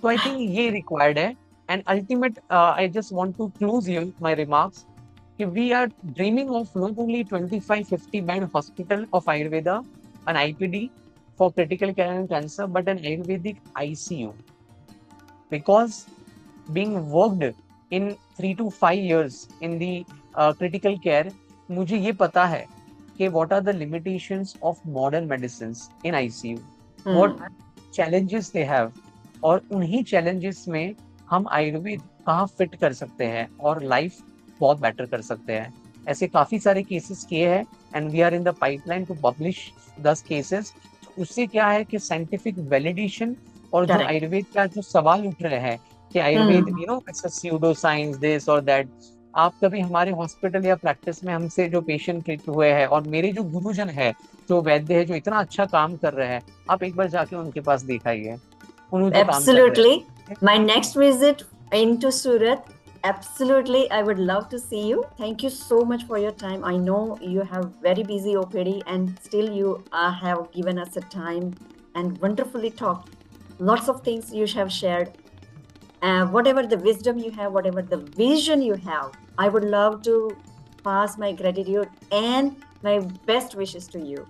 तो आई थिंक ये रिक्वायर्ड है। And ultimate, I just want to close here my remarks कि we are dreaming of not only 25-50 bed hospital of Ayurveda, an IPD for critical care and cancer, but an Ayurvedic ICU. Because being worked in 3 to 5 years in the critical care, मुझे ये पता है कि what are the limitations of modern medicines in ICU, what challenges they have, और उन्हीं challenges में हम आयुर्वेद कहाँ फिट कर सकते हैं और लाइफ बहुत बेटर कर सकते हैं। ऐसे काफी सारे केसेस किए हैं, and we are in the pipeline to publish 10 cases. उससे क्या है कि साइंटिफिक वैलिडेशन, और जो Correct. आयुर्वेद का जो सवाल उठ रहे हैं कि Ayurveda you know it's a pseudo science this और दैट, आप कभी हमारे हॉस्पिटल या प्रैक्टिस में हमसे जो पेशेंट ट्रीट हुए हैं, और मेरे जो गुरुजन है, जो वैद्य है, जो इतना अच्छा काम कर रहे हैं, आप एक बार जाके उनके पास दिखाइए, उन्होंने जो काम कर रहे Absolutely. हैं। My next visit into Surat, absolutely, I would love to see you. Thank you so much for your time. I know you have very busy OPD, and still you have given us a time and wonderfully talked. Lots of things you have shared. Whatever the wisdom you have, whatever the vision you have, I would love to pass my gratitude and my best wishes to you.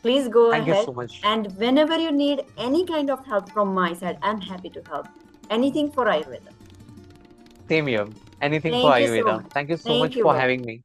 Please go thank you ahead, so much. and whenever you need any kind of help from my side, I'm happy to help. Anything for Ayurveda. Same here. Anything for Thank you so Ayurveda. much. Thank you so Thank much you for very having me.